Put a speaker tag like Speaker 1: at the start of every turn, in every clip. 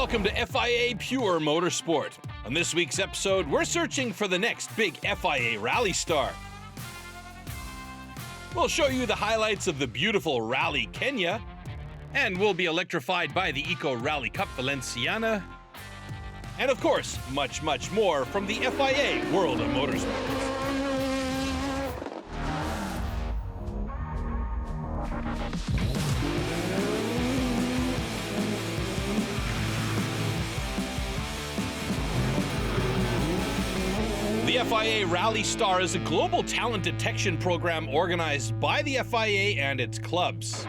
Speaker 1: Welcome to FIA Pure Motorsport. On this week's episode, we're searching for the next big FIA RallyStar. We'll show you the highlights of the beautiful Rally Kenya, and we'll be electrified by the Eco Rally Cup Valenciana, and of course, much, much more from the FIA World of Motorsport. The FIA RallyStar is a global talent detection program organized by the FIA and its clubs.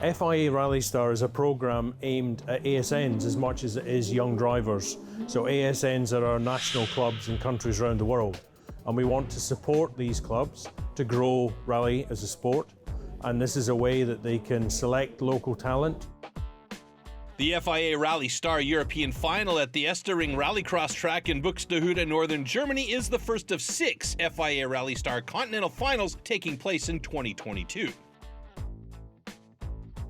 Speaker 2: FIA RallyStar is a program aimed at ASNs as much as it is young drivers. So ASNs are our national clubs in countries around the world. And we want to support these clubs to grow rally as a sport. And this is a way that they can select local talent.
Speaker 1: The FIA RallyStar European Final at the Estering Rallycross track in Buxtehude, Northern Germany is the first of 6 FIA RallyStar Continental Finals taking place in 2022.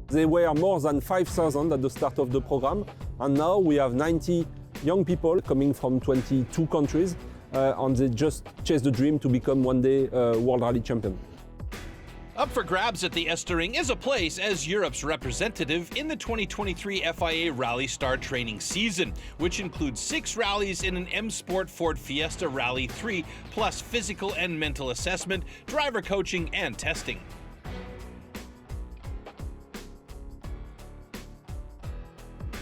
Speaker 3: There were more than 5,000 at the start of the program, and now we have 90 young people coming from 22 countries, and they just chase the dream to become one day World Rally Champion.
Speaker 1: Up for grabs at the Estering is a place as Europe's representative in the 2023 FIA RallyStar training season, which includes 6 rallies in an M Sport Ford Fiesta Rally 3, plus physical and mental assessment, driver coaching, and testing.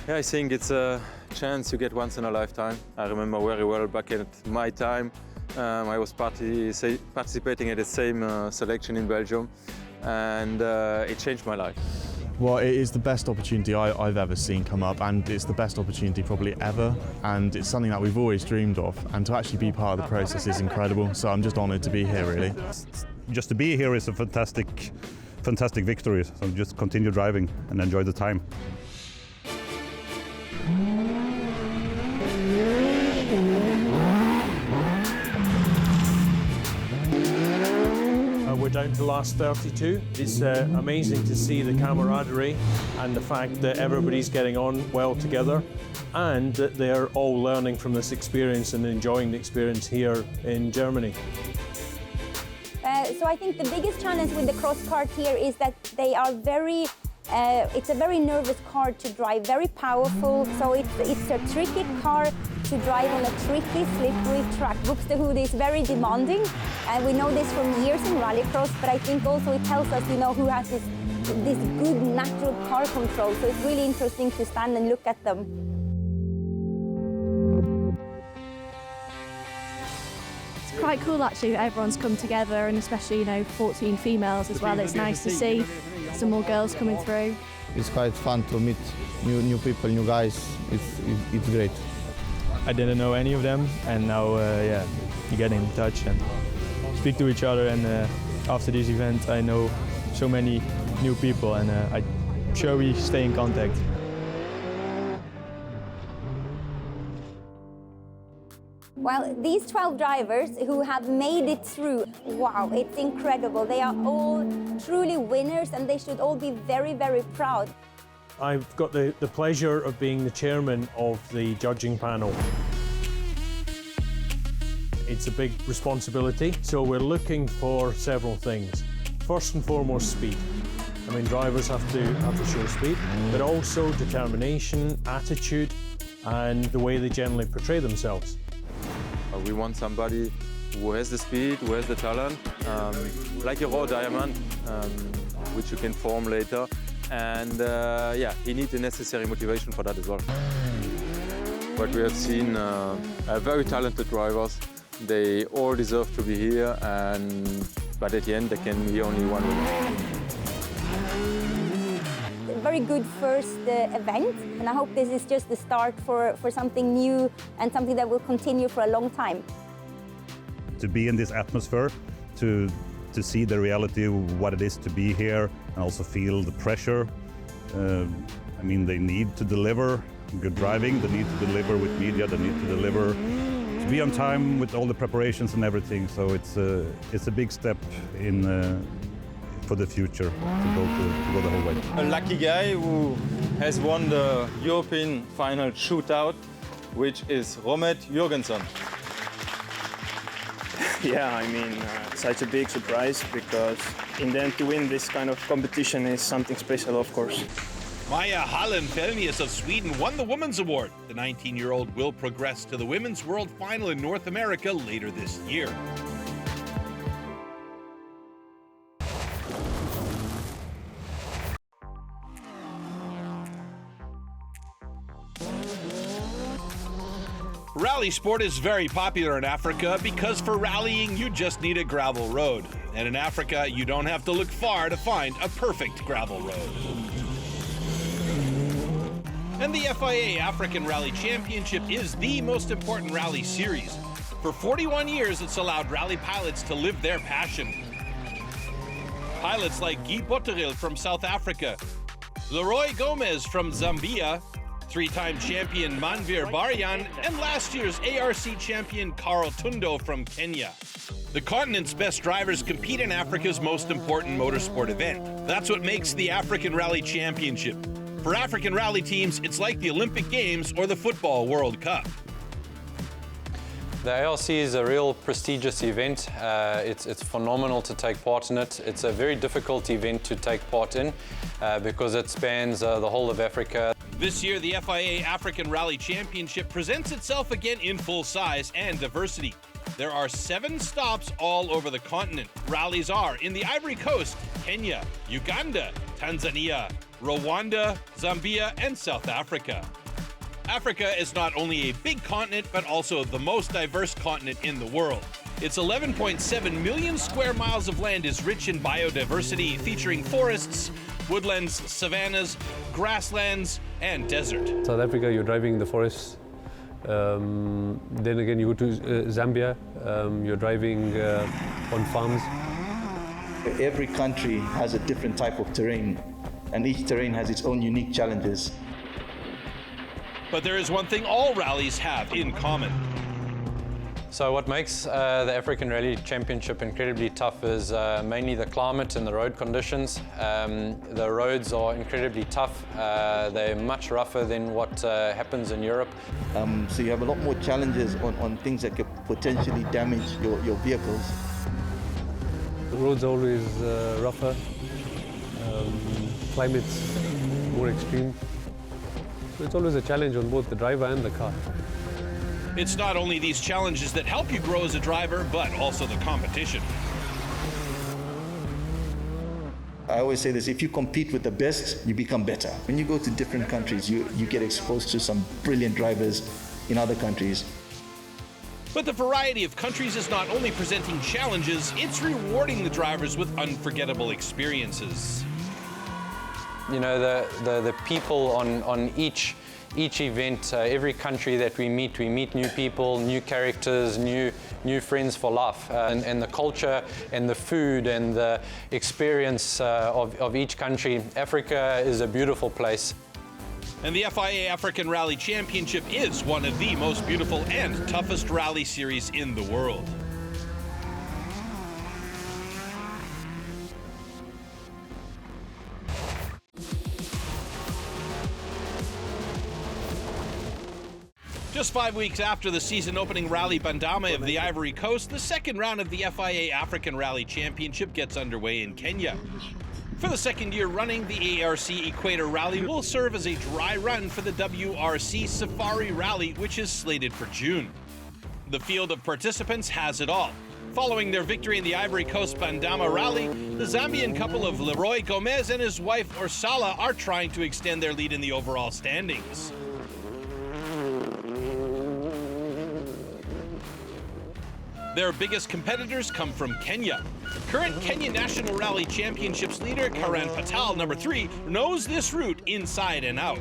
Speaker 4: Yeah, I think it's a chance you get once in a lifetime. I remember very well back at my time, I was participating at the same selection in Belgium, and it changed my life.
Speaker 5: Well, it is the best opportunity I've ever seen come up, and it's the best opportunity probably ever, and it's something that we've always dreamed of, and to actually be part of the process is incredible, so I'm just honoured to be here, really.
Speaker 6: Just to be here is a fantastic victory, so just continue driving and enjoy the time.
Speaker 2: We're down to last 32. It's amazing to see the camaraderie and the fact that everybody's getting on well together, and that they're all learning from this experience and enjoying the experience here in Germany.
Speaker 7: So I think the biggest challenge with the cross kart here is that they are it's a very nervous car to drive, very powerful, so it's a tricky car to drive on a tricky, slippery track. Buxtehude is very demanding, and we know this from years in rallycross, but I think also it tells us, who has this good natural car control, so it's really interesting to stand and look at them.
Speaker 8: It's quite cool actually that everyone's come together, and especially 14 females as well. It's nice to see some more girls coming through.
Speaker 9: It's quite fun to meet new people, new guys. It's great.
Speaker 10: I didn't know any of them, and now you get in touch and speak to each other, and after this event I know so many new people, and I'm sure we stay in contact.
Speaker 7: Well, these 12 drivers who have made it through, wow, it's incredible. They are all truly winners, and they should all be very, very proud.
Speaker 2: I've got the pleasure of being the chairman of the judging panel. It's a big responsibility, so we're looking for several things. First and foremost, speed. Drivers have to show speed, but also determination, attitude, and the way they generally portray themselves.
Speaker 4: We want somebody who has the speed, who has the talent, like a raw diamond, which you can form later. And he needs the necessary motivation for that as well. But we have seen very talented drivers. They all deserve to be here, but at the end there can be only one winner.
Speaker 7: Very good first event, and I hope this is just the start for something new and something that will continue for a long time.
Speaker 6: To be in this atmosphere, to see the reality of what it is to be here, and also feel the pressure. They need to deliver good driving, they need to deliver with media, they need to deliver to be on time with all the preparations and everything. So it's a big step in for the future to go the whole way.
Speaker 4: A lucky guy who has won the European final shootout, which is Romet Jürgensen.
Speaker 11: Yeah, I mean, such a big surprise, because in the end to win this kind of competition is something special, of course.
Speaker 1: Maja Hallenfellnius of Sweden won the Women's Award. The 19-year-old will progress to the Women's World Final in North America later this year. Rally sport is very popular in Africa because for rallying you just need a gravel road. And in Africa you don't have to look far to find a perfect gravel road. And the FIA African Rally Championship is the most important rally series. For 41 years it's allowed rally pilots to live their passion. Pilots like Guy Botterill from South Africa, Leroy Gomez from Zambia, three-time champion Manvir Baryan, and last year's ARC champion Carl Tundo from Kenya. The continent's best drivers compete in Africa's most important motorsport event. That's what makes the African Rally Championship. For African rally teams, it's like the Olympic Games or the Football World Cup.
Speaker 12: The ARC is a real prestigious event. It's phenomenal to take part in it. It's a very difficult event to take part in because it spans the whole of Africa.
Speaker 1: This year, the FIA African Rally Championship presents itself again in full size and diversity. There are 7 stops all over the continent. Rallies are in the Ivory Coast, Kenya, Uganda, Tanzania, Rwanda, Zambia, and South Africa. Africa is not only a big continent, but also the most diverse continent in the world. Its 11.7 million square miles of land is rich in biodiversity, featuring forests, woodlands, savannas, grasslands, and desert.
Speaker 13: South Africa, you're driving the forests. Then again, you go to Zambia, you're driving on farms.
Speaker 14: Every country has a different type of terrain, and each terrain has its own unique challenges.
Speaker 1: But there is one thing all rallies have in common.
Speaker 12: So what makes the African Rally Championship incredibly tough is mainly the climate and the road conditions. The roads are incredibly tough. They're much rougher than what happens in Europe.
Speaker 14: So you have a lot more challenges on things that could potentially damage your vehicles.
Speaker 13: The road's always rougher, climate's more extreme. So it's always a challenge on both the driver and the car.
Speaker 1: It's not only these challenges that help you grow as a driver, but also the competition.
Speaker 14: I always say this, if you compete with the best, you become better. When you go to different countries, you get exposed to some brilliant drivers in other countries.
Speaker 1: But the variety of countries is not only presenting challenges, it's rewarding the drivers with unforgettable experiences.
Speaker 12: You know, the people on each event, every country that we meet new people, new characters, new friends for life. And the culture and the food and the experience of each country. Africa is a beautiful place.
Speaker 1: And the FIA African Rally Championship is one of the most beautiful and toughest rally series in the world. Just 5 weeks after the season-opening Rally Bandama of the Ivory Coast, the second round of the FIA African Rally Championship gets underway in Kenya. For the second year running, the ARC Equator Rally will serve as a dry run for the WRC Safari Rally, which is slated for June. The field of participants has it all. Following their victory in the Ivory Coast Bandama Rally, the Zambian couple of Leroy Gomez and his wife Ursula are trying to extend their lead in the overall standings. Their biggest competitors come from Kenya. Current Kenya National Rally Championships leader Karan Patel, number 3, knows this route inside and out.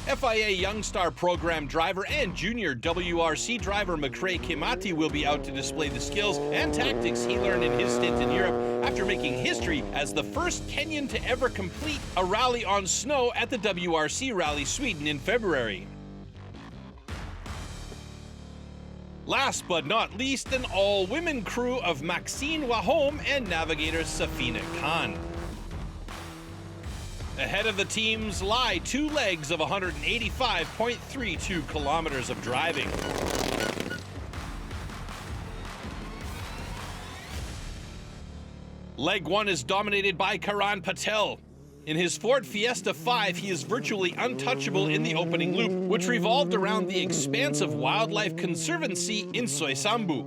Speaker 1: FIA Young Star program driver and junior WRC driver McRae Kimati will be out to display the skills and tactics he learned in his stint in Europe after making history as the first Kenyan to ever complete a rally on snow at the WRC Rally Sweden in February. Last but not least, an all-women crew of Maxine Wahome and navigator Safina Khan. Ahead of the teams lie 2 legs of 185.32 kilometers of driving. Leg 1 is dominated by Karan Patel. In his Ford Fiesta 5, he is virtually untouchable in the opening loop, which revolved around the expansive wildlife conservancy in Soisambu.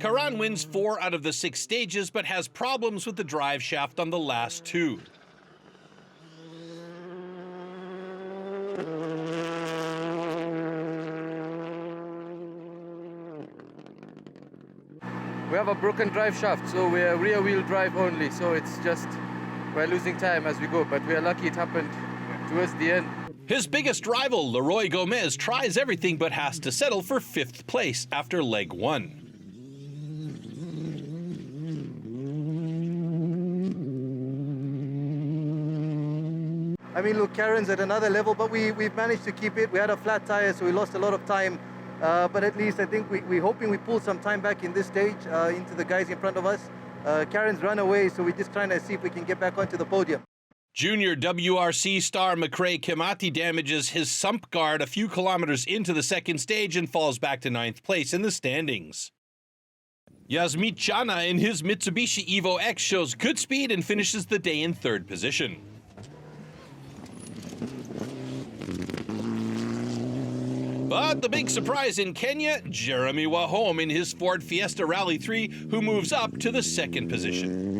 Speaker 1: Karan wins 4 out of the 6 stages, but has problems with the drive shaft on the last 2.
Speaker 15: We have a broken drive shaft, so we're rear-wheel drive only, so it's just we're losing time as we go, but we are lucky it happened towards the end.
Speaker 1: His biggest rival, Leroy Gomez, tries everything but has to settle for 5th place after leg 1.
Speaker 16: I mean, look, Karen's at another level, but we've managed to keep it. We had a flat tire, so we lost a lot of time. But at least I think we're hoping we pull some time back in this stage into the guys in front of us. Karen's run away, so we're just trying to see if we can get back onto the podium.
Speaker 1: Junior WRC star McRae Kimati damages his sump guard a few kilometers into the 2nd stage and falls back to 9th place in the standings. Yasmeet Chana in his Mitsubishi Evo X shows good speed and finishes the day in 3rd position. But the big surprise in Kenya, Jeremy Wahome in his Ford Fiesta Rally 3, who moves up to the 2nd position.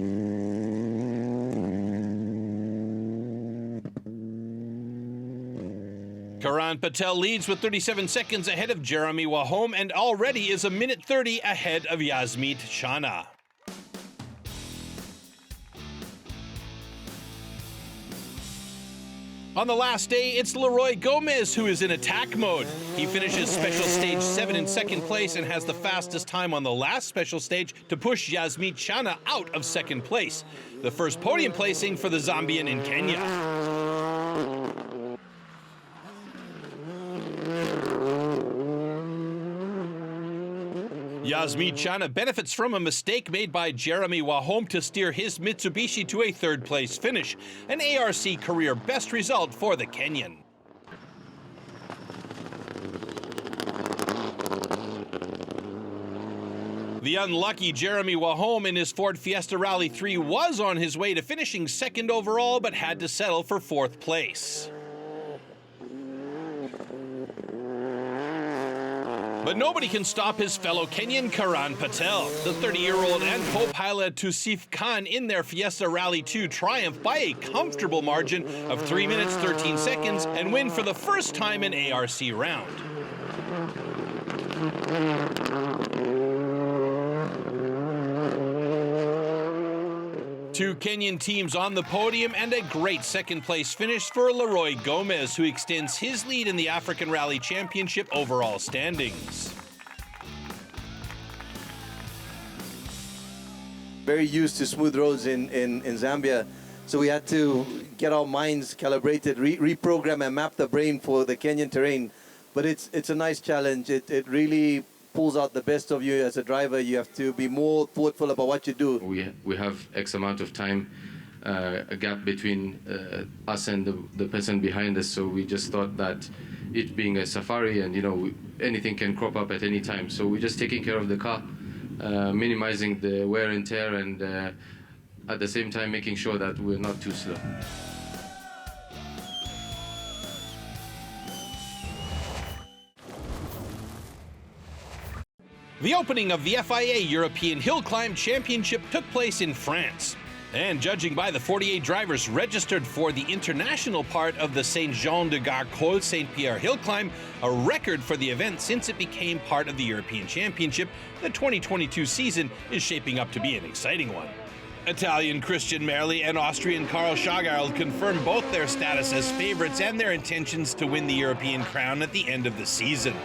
Speaker 1: Karan Patel leads with 37 seconds ahead of Jeremy Wahome and already is a minute 30 ahead of Yasmeet Chana. On the last day, it's Leroy Gomez who is in attack mode. He finishes special stage 7 in 2nd place and has the fastest time on the last special stage to push Yasmeet Chana out of 2nd place. The first podium placing for the Zambian in Kenya. Yasmeet Chana benefits from a mistake made by Jeremy Wahome to steer his Mitsubishi to a 3rd place finish, an ARC career best result for the Kenyan. The unlucky Jeremy Wahome in his Ford Fiesta Rally 3 was on his way to finishing 2nd overall, but had to settle for 4th place. But nobody can stop his fellow Kenyan Karan Patel. The 30-year-old and co-pilot Tusif Khan in their Fiesta Rally 2 triumph by a comfortable margin of 3 minutes 13 seconds and win for the first time an ARC round. Two Kenyan teams on the podium and a great 2nd place finish for Leroy Gomez, who extends his lead in the African Rally Championship overall standings.
Speaker 14: Very used to smooth roads in Zambia, so we had to get our minds calibrated, reprogram and map the brain for the Kenyan terrain. But it's a nice challenge. It really pulls out the best of you as a driver. You have to be more thoughtful about what you do.
Speaker 17: We have X amount of time, a gap between us and the person behind us, so we just thought that it being a safari and anything can crop up at any time, so we're just taking care of the car, minimizing the wear and tear, and at the same time making sure that we're not too slow.
Speaker 1: The opening of the FIA European Hill Climb Championship took place in France. And judging by the 48 drivers registered for the international part of the Saint-Jean-de-Garcol-Saint-Pierre Hill Climb, a record for the event since it became part of the European Championship, the 2022 season is shaping up to be an exciting one. Italian Christian Merli and Austrian Karl Schagerl confirm both their status as favorites and their intentions to win the European crown at the end of the season.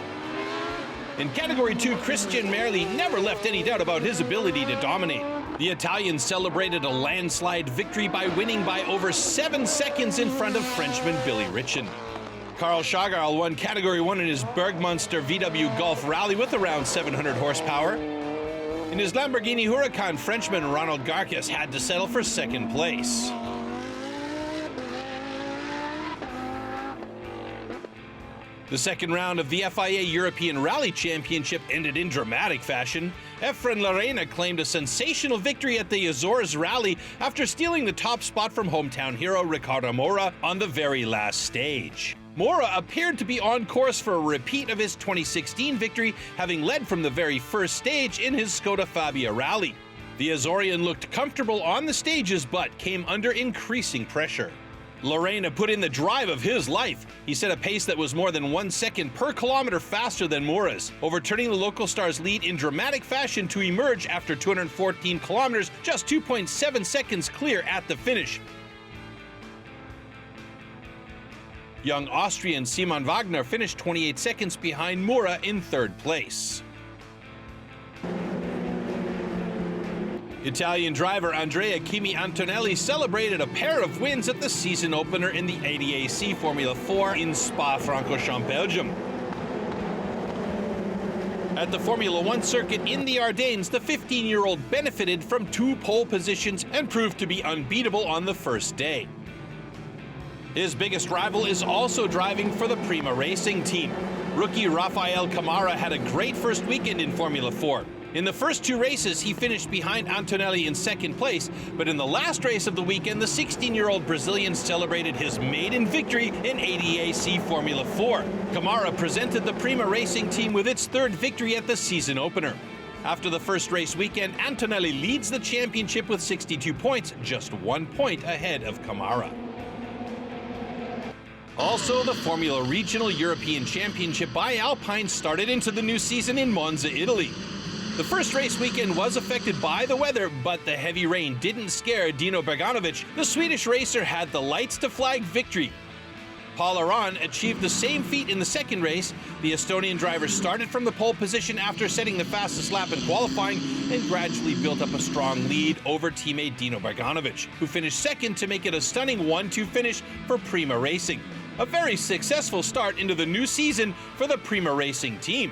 Speaker 1: In Category 2, Christian Merli never left any doubt about his ability to dominate. The Italian celebrated a landslide victory by winning by over 7 seconds in front of Frenchman Billy Ritchen. Carl Schagerl won Category 1 in his Bergmünster VW Golf Rally with around 700 horsepower. In his Lamborghini Huracan, Frenchman Ronald Garcas had to settle for second place. The second round of the FIA European Rally Championship ended in dramatic fashion. Efren Lorena claimed a sensational victory at the Azores Rally after stealing the top spot from hometown hero Ricardo Moura on the very last stage. Moura appeared to be on course for a repeat of his 2016 victory, having led from the very first stage in his Skoda Fabia Rally. The Azorean looked comfortable on the stages but came under increasing pressure. Lorena put in the drive of his life. He set a pace that was more than 1 second per kilometer faster than Moura's, overturning the local star's lead in dramatic fashion to emerge after 214 kilometers, just 2.7 seconds clear at the finish. Young Austrian Simon Wagner finished 28 seconds behind Moura in third place. Italian driver Andrea Kimi Antonelli celebrated a pair of wins at the season opener in the ADAC Formula 4 in Spa-Francorchamps, Belgium. At the Formula 1 circuit in the Ardennes, the 15-year-old benefited from 2 pole positions and proved to be unbeatable on the first day. His biggest rival is also driving for the Prima Racing team. Rookie Rafael Camara had a great first weekend in Formula 4. In the first 2 races, he finished behind Antonelli in second place, but in the last race of the weekend, the 16-year-old Brazilian celebrated his maiden victory in ADAC Formula 4. Camara presented the Prima Racing team with its 3rd victory at the season opener. After the first race weekend, Antonelli leads the championship with 62 points, just 1 point ahead of Camara. Also, the Formula Regional European Championship by Alpine started into the new season in Monza, Italy. The first race weekend was affected by the weather, but the heavy rain didn't scare Dino Beganovic. The Swedish racer had the lights to flag victory. Paul Aron achieved the same feat in the second race. The Estonian driver started from the pole position after setting the fastest lap in qualifying and gradually built up a strong lead over teammate Dino Beganovic, who finished second to make it a stunning 1-2 finish for Prima Racing. A very successful start into the new season for the Prima Racing team.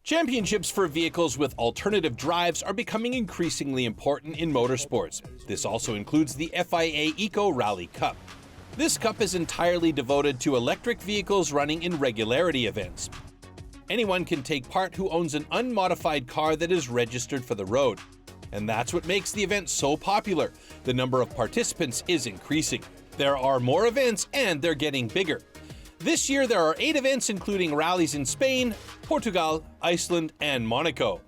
Speaker 1: Championships for vehicles with alternative drives are becoming increasingly important in motorsports. This also includes the FIA Eco Rally Cup. This cup is entirely devoted to electric vehicles running in regularity events. Anyone can take part who owns an unmodified car that is registered for the road. And that's what makes the event so popular. The number of participants is increasing. There are more events and they're getting bigger. This year there are 8 events including rallies in Spain, Portugal, Iceland, and Monaco.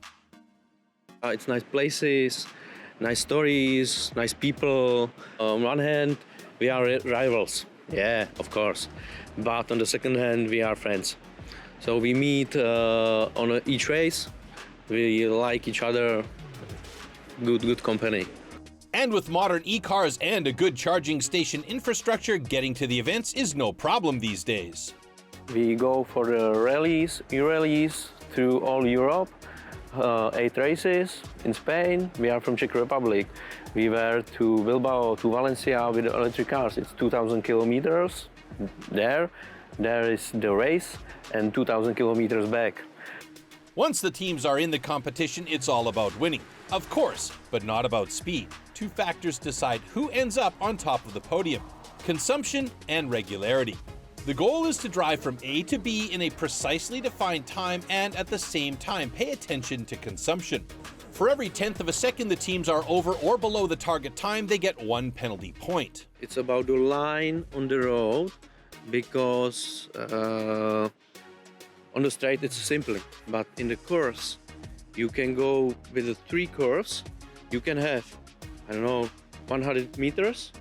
Speaker 18: It's nice places, nice stories, nice people. On one hand, we are rivals, yeah, of course. But on the second hand, we are friends. So we meet on each race, we like each other, good company.
Speaker 1: And with modern e-cars and a good charging station infrastructure, getting to the events is no problem these days.
Speaker 18: We go for the rallies, e-rallies through all Europe, 8 races in Spain. We are from Czech Republic. We were to Bilbao, to Valencia with electric cars. It's 2,000 kilometers there. There is the race and 2,000 kilometers back.
Speaker 1: Once the teams are in the competition, it's all about winning. Of course, but not about speed. 2 factors decide who ends up on top of the podium: consumption and regularity. The goal is to drive from A to B in a precisely defined time and at the same time pay attention to consumption. For every 1/10 of a second the teams are over or below the target time, they get 1 penalty point.
Speaker 18: It's about the line on the road because on the straight it's simple, but in the course you can go with the 3 curves. You can have, I don't know, 100 meters,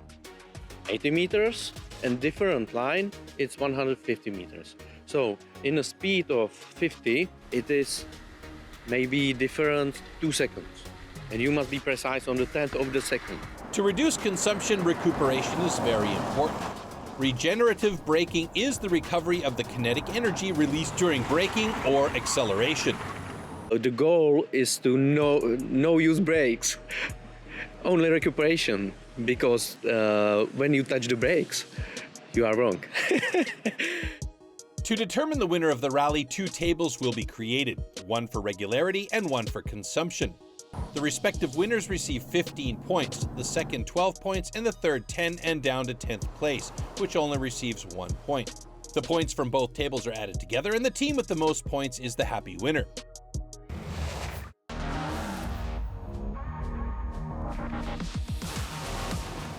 Speaker 18: 80 meters, and different line, it's 150 meters. So in a speed of 50, it is maybe different 2 seconds. And you must be precise on the 1/10 of the second.
Speaker 1: To reduce consumption, recuperation is very important. Regenerative braking is the recovery of the kinetic energy released during braking or acceleration.
Speaker 18: The goal is to no use brakes, only recuperation, because when you touch the brakes, you are wrong.
Speaker 1: To determine the winner of the rally, 2 tables will be created, one for regularity and one for consumption. The respective winners receive 15 points, the second 12 points, and the third 10 and down to 10th place, which only receives 1 point. The points from both tables are added together, and the team with the most points is the happy winner.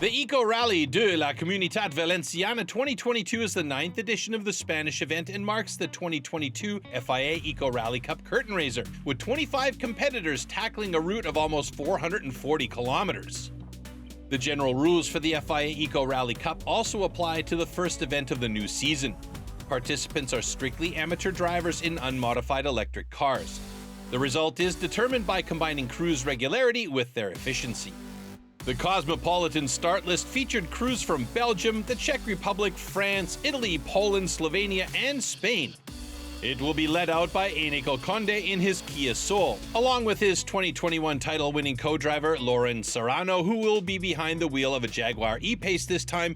Speaker 1: The Eco Rally de la Comunidad Valenciana 2022 is the 9th edition of the Spanish event and marks the 2022 FIA Eco Rally Cup curtain raiser, with 25 competitors tackling a route of almost 440 kilometers. The general rules for the FIA Eco Rally Cup also apply to the first event of the new season. Participants are strictly amateur drivers in unmodified electric cars. The result is determined by combining cruise regularity with their efficiency. The Cosmopolitan start list featured crews from Belgium, the Czech Republic, France, Italy, Poland, Slovenia, and Spain. It will be led out by Eneco Conde in his Kia Soul, along with his 2021 title-winning co-driver Lauren Serrano, who will be behind the wheel of a Jaguar E-Pace this time,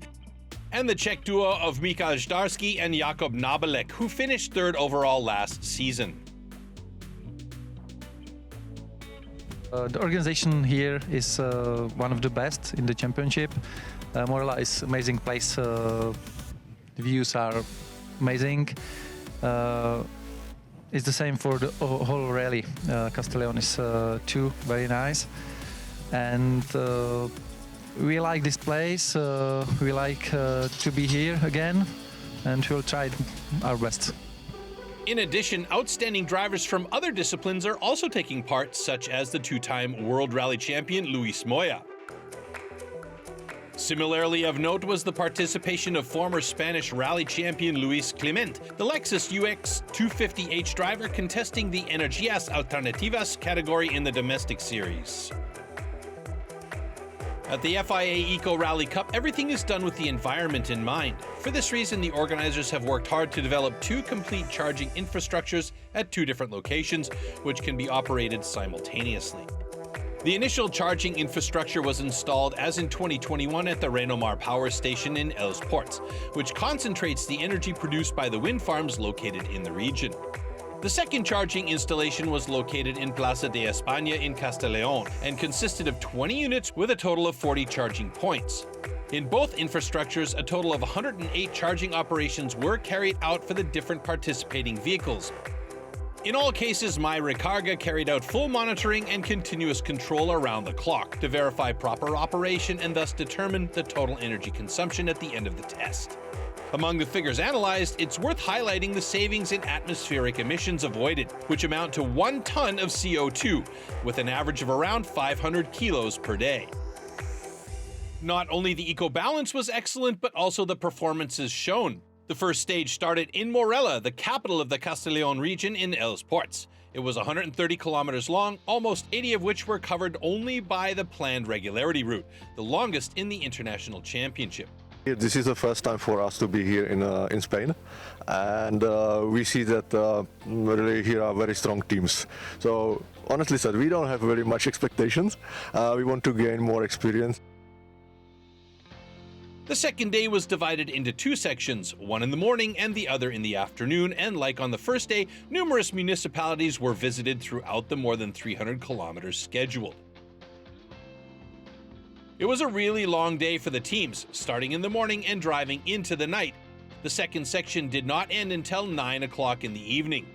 Speaker 1: and the Czech duo of Michal Zdarsky and Jakub Nabelek, who finished 3rd overall last season.
Speaker 19: The organization here is one of the best in the championship. Morella is amazing place. The views are amazing. It's the same for the whole rally. Castellón is too very nice, and we like this place. We like to be here again, and we'll try our best.
Speaker 1: In addition, outstanding drivers from other disciplines are also taking part, such as the 2-time World Rally champion Luis Moya. Similarly of note was the participation of former Spanish rally champion Luis Clement, the Lexus UX 250H driver contesting the Energías Alternativas category in the domestic series. At the FIA Eco Rally Cup, everything is done with the environment in mind. For this reason, the organizers have worked hard to develop 2 complete charging infrastructures at 2 different locations, which can be operated simultaneously. The initial charging infrastructure was installed as in 2021 at the Renomar power station in Els Ports, which concentrates the energy produced by the wind farms located in the region. The second charging installation was located in Plaza de España in Castellón and consisted of 20 units with a total of 40 charging points. In both infrastructures, a total of 108 charging operations were carried out for the different participating vehicles. In all cases, My Recarga carried out full monitoring and continuous control around the clock to verify proper operation and thus determine the total energy consumption at the end of the test. Among the figures analyzed, it's worth highlighting the savings in atmospheric emissions avoided, which amount to 1 ton of CO2, with an average of around 500 kilos per day. Not only the eco-balance was excellent, but also the performances shown. The first stage started in Morella, the capital of the Castellón region in Els Ports. It was 130 kilometers long, almost 80 of which were covered only by the planned regularity route, the longest in the International Championship.
Speaker 20: This is the first time for us to be here in Spain, and we see that really here are very strong teams. So honestly said, we don't have very much expectations. We want to gain more experience.
Speaker 1: The second day was divided into 2 sections, one in the morning and the other in the afternoon, and like on the first day, numerous municipalities were visited throughout the more than 300 kilometers scheduled. It was a really long day for the teams, starting in the morning and driving into the night. The second section did not end until 9 o'clock in the evening.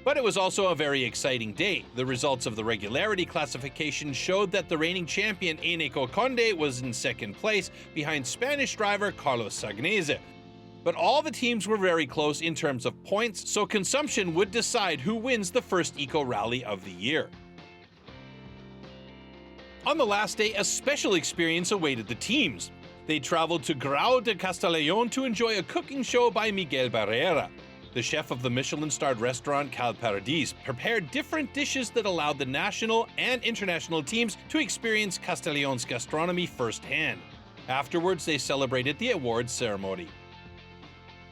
Speaker 1: But it was also a very exciting day. The results of the regularity classification showed that the reigning champion Eneco Conde was in second place behind Spanish driver Carlos Sagnese. But all the teams were very close in terms of points, so consumption would decide who wins the first Eco Rally of the year. On the last day, a special experience awaited the teams. They traveled to Grau de Castellón to enjoy a cooking show by Miguel Barrera. The chef of the Michelin-starred restaurant Cal Paradis prepared different dishes that allowed the national and international teams to experience Castellón's gastronomy firsthand. Afterwards, they celebrated the awards ceremony.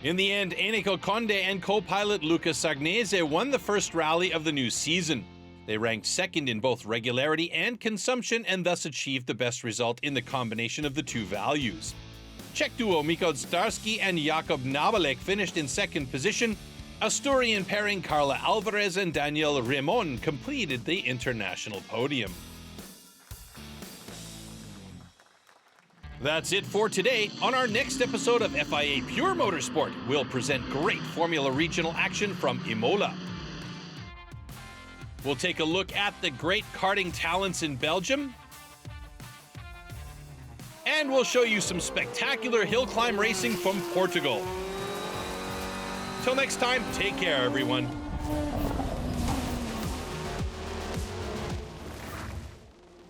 Speaker 1: In the end, Eneco Conde and co-pilot Lucas Sagnese won the first rally of the new season. They ranked second in both regularity and consumption and thus achieved the best result in the combination of the two values. Czech duo Miko Zdarsky and Jakub Nabalek finished in second position. Asturian pairing Carla Alvarez and Daniel Ramon completed the international podium. That's it for today. On our next episode of FIA Pure Motorsport, we'll present great Formula Regional action from Imola. We'll take a look at the great karting talents in Belgium. And we'll show you some spectacular hill climb racing from Portugal. Till next time, take care, everyone.